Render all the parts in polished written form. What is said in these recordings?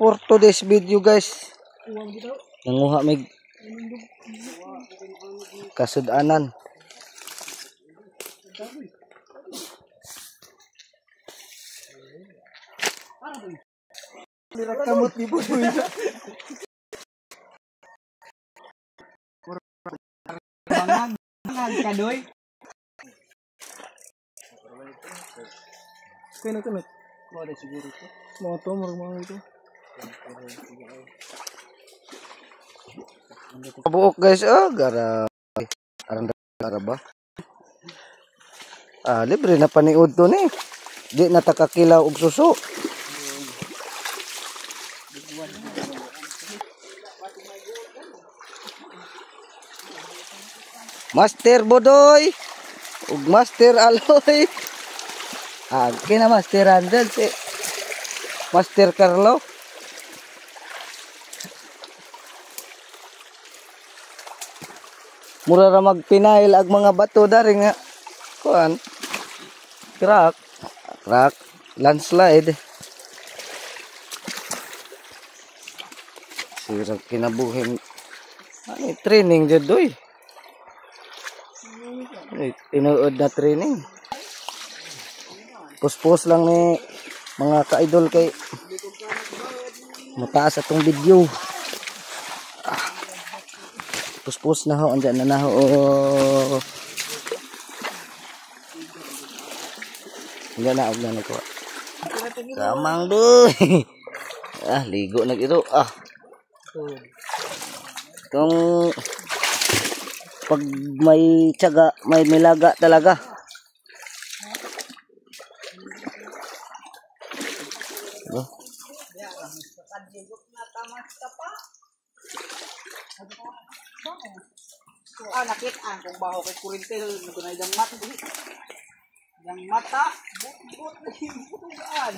for today's video guys. Nanguha mig kasudanan. Kamot ni Buboy. Bangag kadoy. Kena. Mau ada siguro ito. Moto mo ito. Buok guys, gara ba? Libre na paniud to ni. Di na takakilaw og suso. Master Bodoy ug Master Aloy. Kina Master Randall si Master Carlo. Mura ra magpinail ag mga bato dari nga kuan. Crack, landslide. Sira kinabuhin. Ani training jud doy. Tinuod na training. Puspos lang ni mga ka-idol kay mataas atong video. Puspos na ho, andyan na ho. Andyan na, og na ko. Kamang doy. Ligo na ito. Kung pag may tiyaga, may milaga talaga. Nakita kung baho kay kurintel nagunay dang mata dang mata but butugan.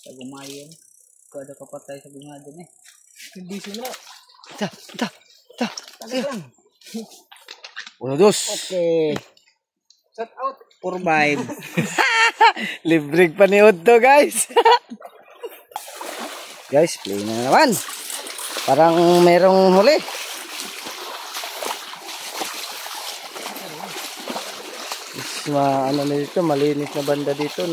Sa gumayon ko ada kapatay sa bunga dyan hindi sila ta lang 1, 2. okay shut out for vibe. Libreng paniod to guys. Guys, play na naman. Parang merong huli. Ano na dito, malinis na banda dito.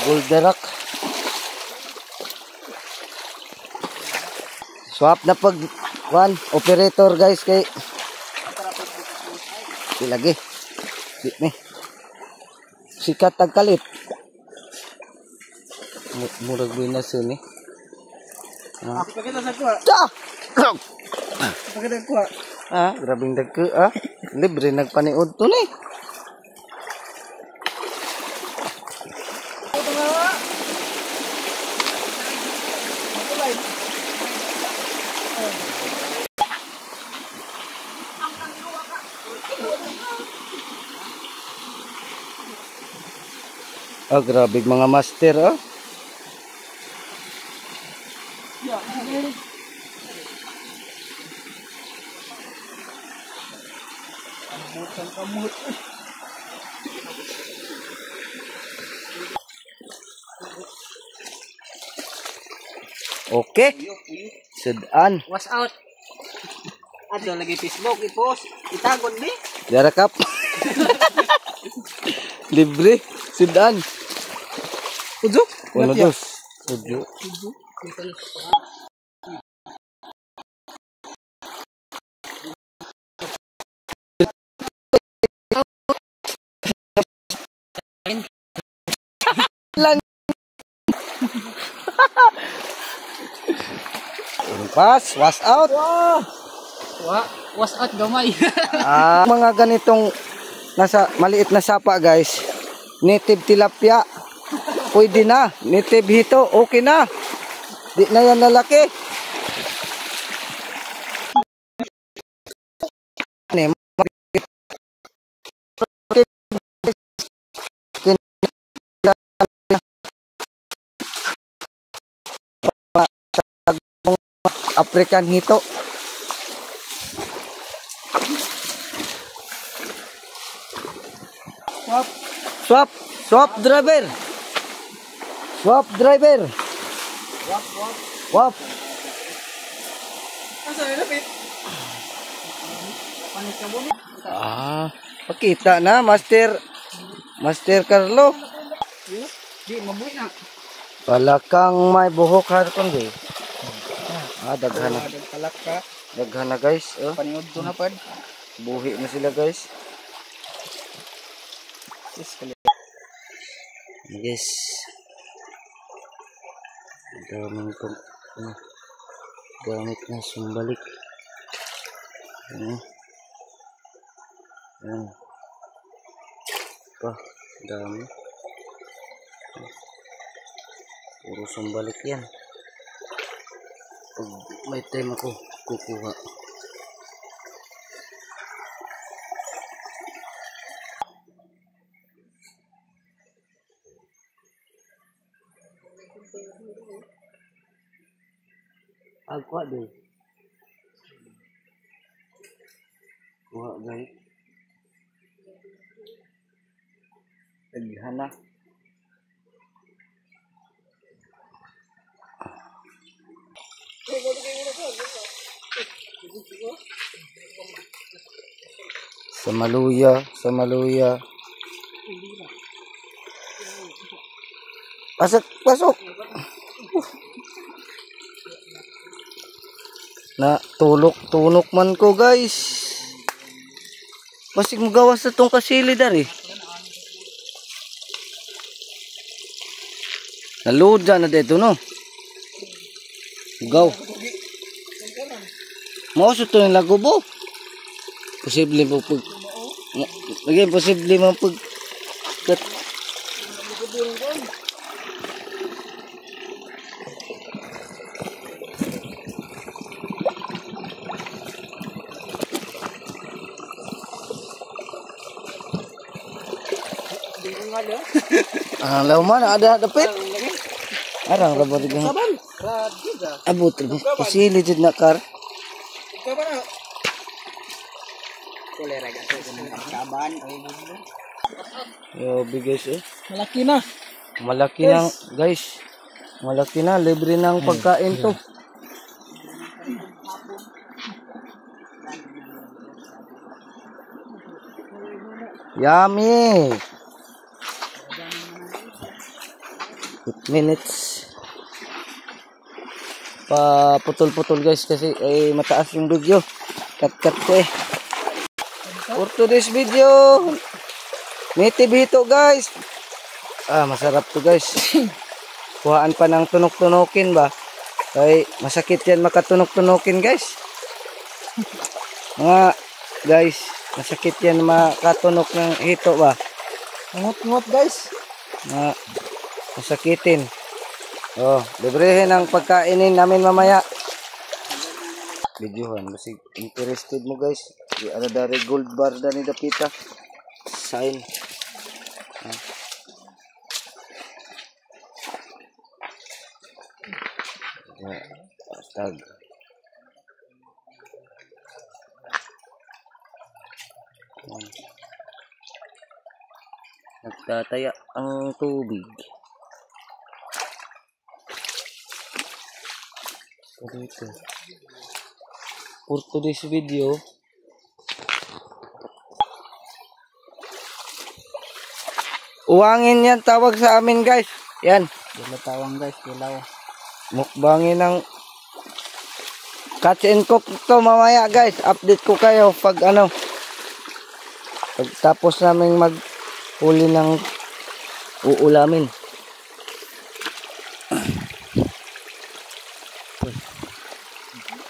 Golderak. Swap na pag operator guys kay lagi. Di ni. Sikat tagkalit. Murag binas ni. Pakita sa kuha. Pakita kuha. Grabing dagko libre nagpaniud to ni. Grabe mga master Kamut. Okay. Sudan. Was out. Ato lagi Facebook i-post. Itagon ni. Darakap. Libre. Sudan. Ujuk. 1, 2. Ujuk. Pass, wash out. Was out gamay. Mga ganitong nasa maliit na sapa guys. Native tilapia. Pwede na. Native hito, okay na. Di na yan lalaki. African hito. Swap driver. Swap driver. Wap. Pakita na Master Carlo. Di mabuhi na. Palakang may buhok harkon di. Daghan na. Palaka. Daghan na guys. Paniod to na pad. Buhi na sila guys. Yes. Daming gamit na sumbalik. Yan. Dami. Puro sumbalik yan. Pag may time ako, kukuha. Kuha din. Kuha guys. Taghana. Samaluya. Pasok. Na tulok man ko guys. Masig magawas sa tong kasili dari. Naload na dito no. Go. Mau sa to yung lagubo. Posible mo pag maging posible mo pag lauman ada dapit. Arang rabot gang. Abot pasili jud na kar. Yo guys Malaki na guys. Malaki na, libre ng pagkain to. Yummy. 8 minutes. Putol-putol guys kasi mataas yung video. Cut ko For today's video, native hito guys. Masarap to guys. Kuhaan pa ng tunok-tunokin ba? Ay masakit yan makatunok-tunokin guys. Mga guys, masakit yan makatunok ng hito ba? Ngot-ngot guys. Masakitin. Librehin ang pagkainin namin mamaya. Videohan, masig interested mo guys. Ada dari gold bar dan dapita. Sign. Tag. Nagtataya ang tubig. Dito. For today's video, uwangin yan tawag sa amin guys. Yan. Dilatawang guys, dilaw. Mukbangin ng catch and cook to mamaya guys. Update ko kayo pag pagtapos namin maghuli ng uulamin.